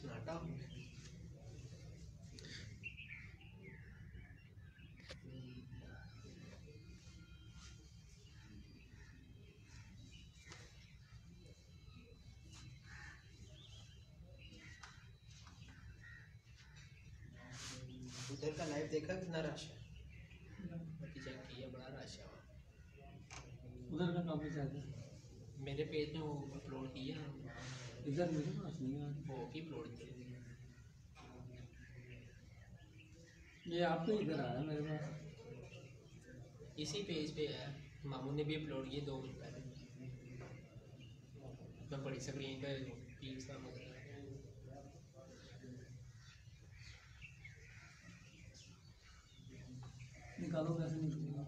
सन्नाटा हो गया। उधर का लाइव देखा कितना रश है? बाकी चेक किया, बड़ा रश है उधर का काफी ज्यादा। मेरे पेज में वो अपलोड किया, इधर मेरे पास नहीं है। वो भी अपलोड किया। ये आपके इधर आया मेरे पास। इसी पेज पे है, मामू ने भी अपलोड किए 2 मिनट पहले। मैं बड़ी स्क्रीन पे पीस का मजा निकालो कैसे निकलेगा।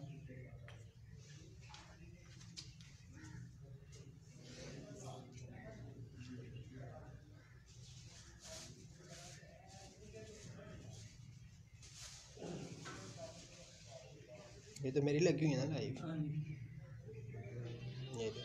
ये तो मेरी लगी हुई है ना लाइव। ये तो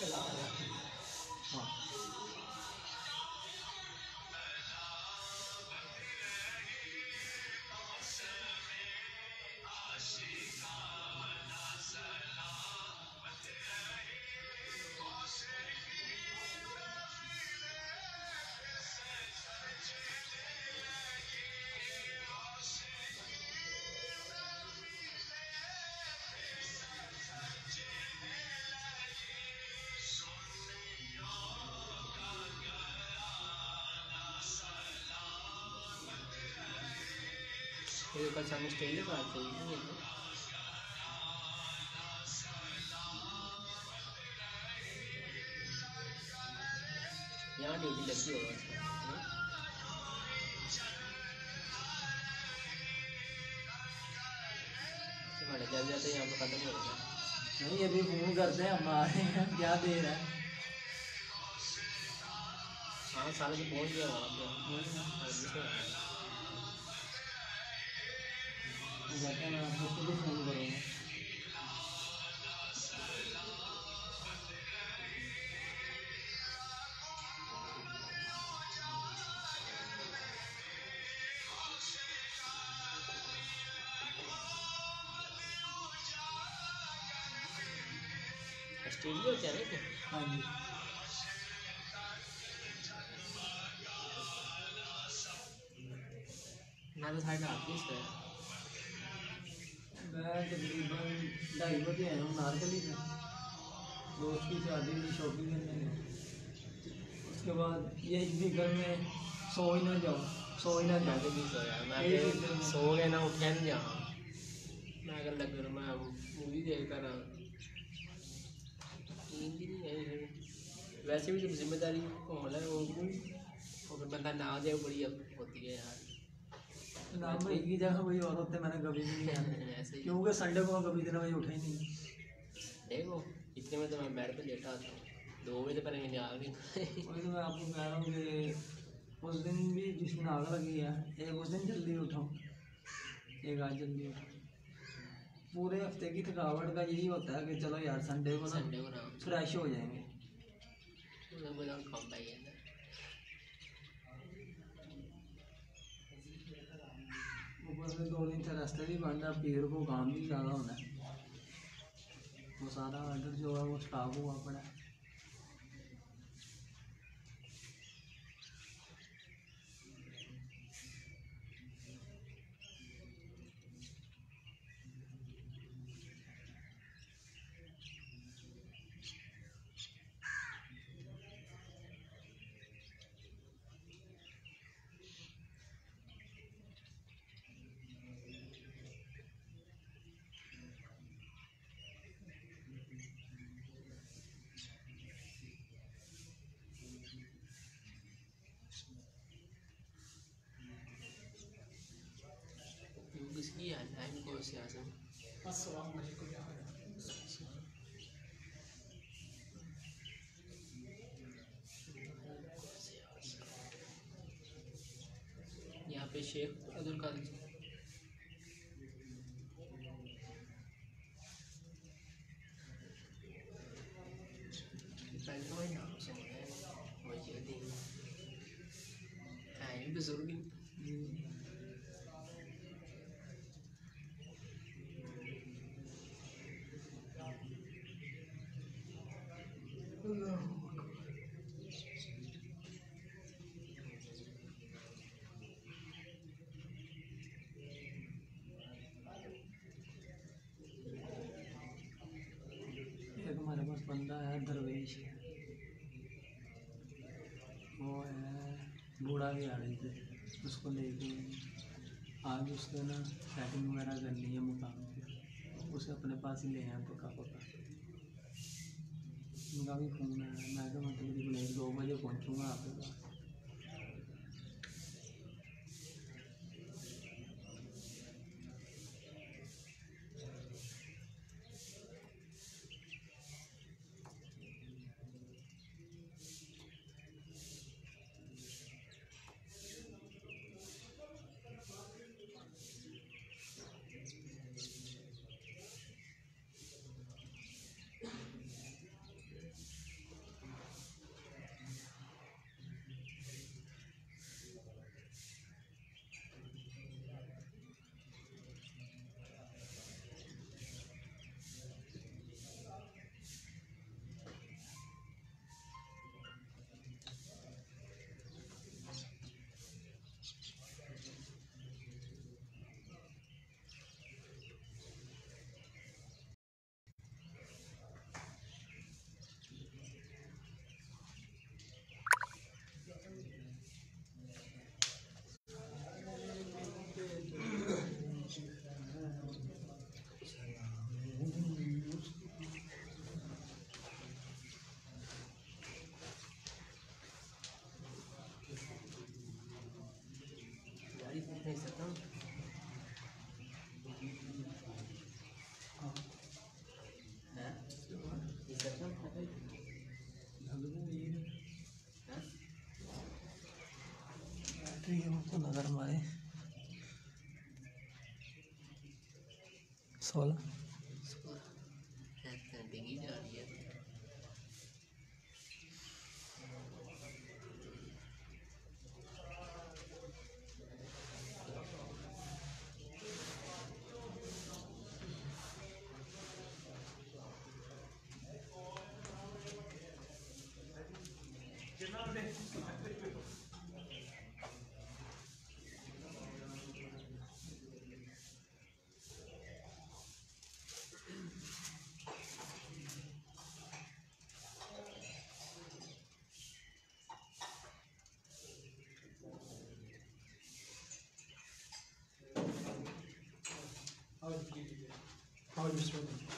चला गया। हाँ ये कल शाम स्टेज पर आते हैं। यहाँ ड्यूटी लगी होगा इसका, हमारे जब जाते यहाँ पर खत्म हो जाता है। नहीं अभी फोन करते हैं हम आ रहे हैं क्या दे रहा है। हाँ साले से पहुँच गया वहाँ पे। कहते हैं मैं आपको खुद ही फोन करूँगा। स्टूडियो होता है ना क्या? हाँ जी ना तो साइड आती है इसका। मैं तकरीबन 2:30 बजे आया हूँ नारकली से, दोस्त की शादी की शॉपिंग करने गए। उसके बाद ये भी घर में सो ही ना जाओ मैं तो नहीं सोया, मैं सो गया ना उठा नहीं जा। मैं अगर लग रहा मैं मूवी देख कर नींद ही नहीं आई। वैसे भी जब जिम्मेदारी घूम रहा है वो फिर बंदा ना जाए बड़ी अब होती है यार। नाम में एक ही जगह वही और होते मैंने कभी भी नहीं आया ऐसे ही क्योंकि संडे को कभी दिन वही उठे ही नहीं। देखो इतने में तो मैं बेड पे लेटा था 2 बजे पहले मैंने आ गई। वही तो मैं आपको कह रहा हूँ कि उस दिन भी जिस दिन आग लगी है, एक उस दिन जल्दी उठो एक आज जल्दी उठो। पूरे हफ्ते की थकावट का यही होता है कि चलो यार संडे को ना फ्रेश हो जाएंगे। कम पाई है ना ऊपर से 2 दिन से रास्ते भी बंद है, भीड़ को काम भी ज़्यादा होना है, वो सारा ऑर्डर जो है वो स्टॉप हुआ पड़ा है। किसकी हाल है इनको सियासत। यहाँ पे शेख अब्दुल कादिर बुजुर्ग एक हमारे पास बंदा है दरवेश, वो है बूढ़ा भी आ रही थी उसको लेके आज उसको ना सेटिंग वगैरह करनी है मुकाम पे, उसे अपने पास ही ले आए पका पका। उनका भी फ़ोन है, मैं तो मतलब 1-2 बजे पहुँचूँगा आपके पास। बैटरी को नज़र मारे 16 डिगी जा रही है। How do you